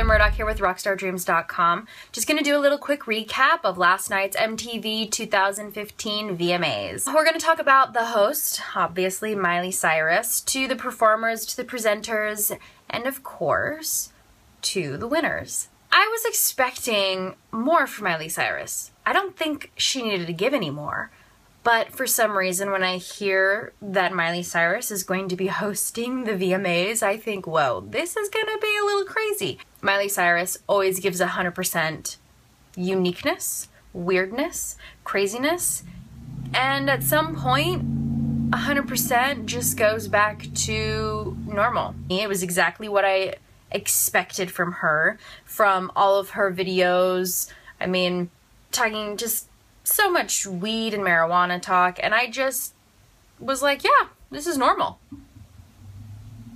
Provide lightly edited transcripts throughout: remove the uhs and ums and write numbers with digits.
Murdock here with RockstarDreams.com. Just gonna do a little quick recap of last night's MTV 2015 VMAs. We're gonna talk about the host, obviously Miley Cyrus, to the performers, to the presenters, and of course, to the winners. I was expecting more from Miley Cyrus. I don't think she needed to give any more. But for some reason, when I hear that Miley Cyrus is going to be hosting the VMAs, I think, whoa, this is gonna be a little crazy. Miley Cyrus always gives 100% uniqueness, weirdness, craziness, and at some point, 100% just goes back to normal. It was exactly what I expected from her, from all of her videos. I mean, talking just so much weed and marijuana talk, and I just was like, yeah, this is normal.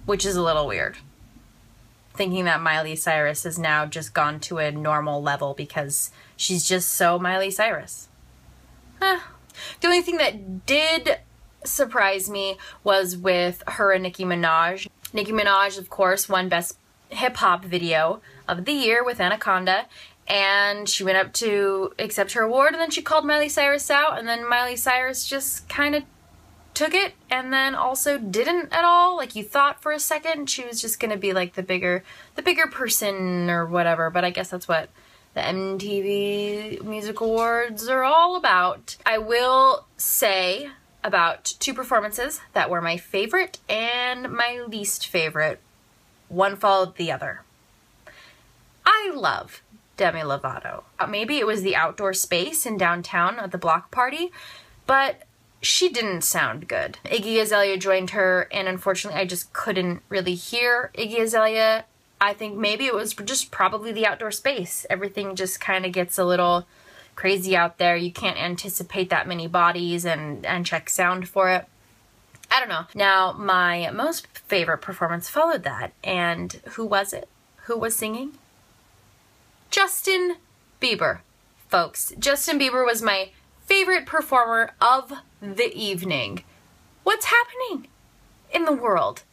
Which is a little weird. Thinking that Miley Cyrus has now just gone to a normal level because she's just so Miley Cyrus. The only thing that did surprise me was with her and Nicki Minaj. Nicki Minaj, of course, won Best Hip-Hop Video of the Year with Anaconda, and she went up to accept her award, and then she called Miley Cyrus out, and then Miley Cyrus just kind of took it, and then also didn't at all. Like, you thought for a second she was just gonna be like the bigger person or whatever, but I guess that's what the MTV Music Awards are all about. I will say about two performances that were my favorite and my least favorite. One followed the other. I love Demi Lovato. Maybe it was the outdoor space in downtown at the block party, but she didn't sound good. Iggy Azalea joined her, and unfortunately I just couldn't really hear Iggy Azalea. I think maybe it was just probably the outdoor space. Everything just kind of gets a little crazy out there. You can't anticipate that many bodies and check sound for it. I don't know. Now, my most favorite performance followed that, and who was it? Who was singing? Justin Bieber, folks. Justin Bieber was my favorite performer of the evening. What's happening in the world?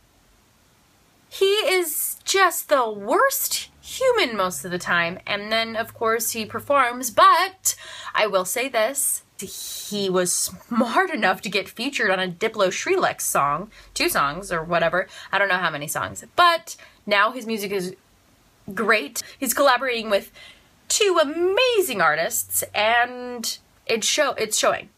He is just the worst human most of the time, and then of course he performs, but I will say this, he was smart enough to get featured on a Diplo Skrillex song, 2 songs or whatever, I don't know how many songs, but now his music is great. He's collaborating with 2 amazing artists, and it's showing.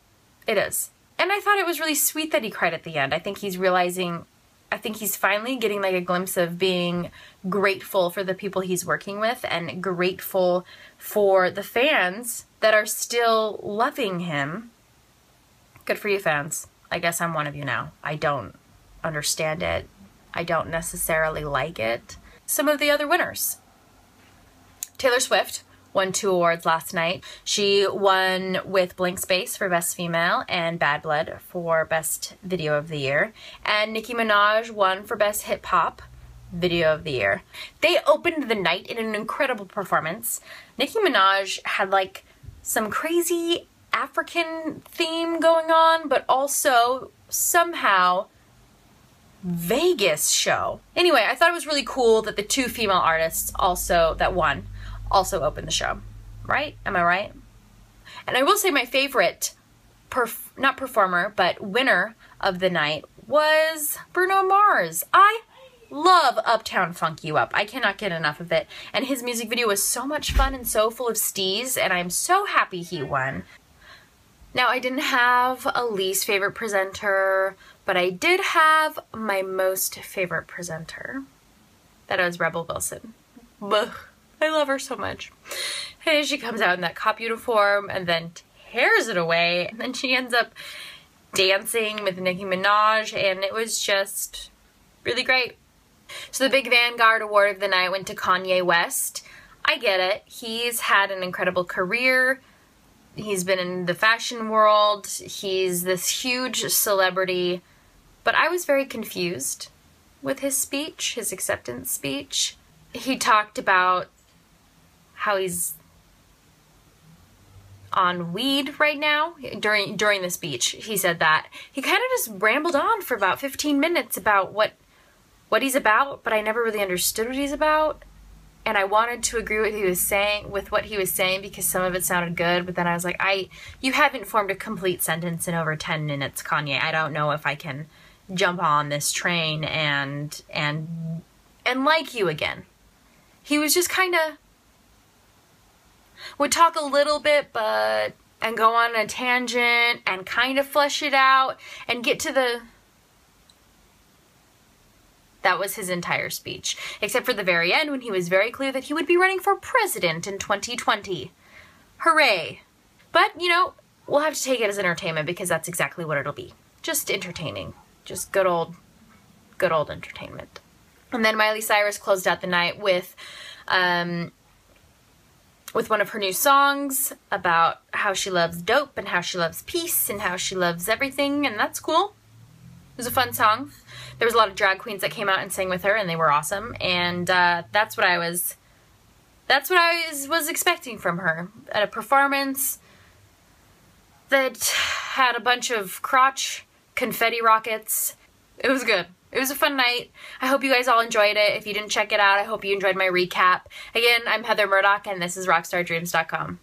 It is. And I thought it was really sweet that he cried at the end. I think he's realizing, I think he's finally getting like a glimpse of being grateful for the people he's working with and grateful for the fans that are still loving him. Good for you, fans. I guess I'm one of you now. I don't understand it. I don't necessarily like it. Some of the other winners. Taylor Swift won 2 awards last night. She won with Blank Space for Best Female and Bad Blood for Best Video of the Year. And Nicki Minaj won for Best Hip Hop Video of the Year. They opened the night in an incredible performance. Nicki Minaj had like some crazy African theme going on, but also somehow Vegas show. Anyway, I thought it was really cool that the 2 female artists that won also opened the show. Right? Am I right? And I will say my favorite, not performer, but winner of the night was Bruno Mars. I love Uptown Funk You Up. I cannot get enough of it. And his music video was so much fun and so full of steez, and I'm so happy he won. Now, I didn't have a least favorite presenter, but I did have my most favorite presenter. That was Rebel Wilson. Ugh, I love her so much. Hey, she comes out in that cop uniform and then tears it away, and then she ends up dancing with Nicki Minaj, and it was just really great. So the big Vanguard Award of the night went to Kanye West. I get it. He's had an incredible career. He's been in the fashion world. He's this huge celebrity. But I was very confused with his speech, his acceptance speech. He talked about how he's on weed right now. During the speech, he said that. He kind of just rambled on for about 15 minutes about what he's about, but I never really understood what he's about. and I wanted to agree with what he was saying because some of it sounded good, but then I was like, you haven't formed a complete sentence in over 10 minutes, Kanye. I don't know if I can jump on this train and like you again. He was just kind of would talk a little bit, and go on a tangent and kind of flesh it out and get to the... That was his entire speech, except for the very end when he was very clear that he would be running for president in 2020. Hooray. But, you know, we'll have to take it as entertainment because that's exactly what it'll be. Just entertaining. Just good old entertainment. And then Miley Cyrus closed out the night with one of her new songs about how she loves dope and how she loves peace and how she loves everything, and that's cool. It was a fun song. There was a lot of drag queens that came out and sang with her, and they were awesome. And that's what I was expecting from her. At a performance that had a bunch of crotch confetti rockets. It was good. It was a fun night. I hope you guys all enjoyed it. If you didn't check it out, I hope you enjoyed my recap. Again, I'm Heather Murdock, and this is rockstardreams.com.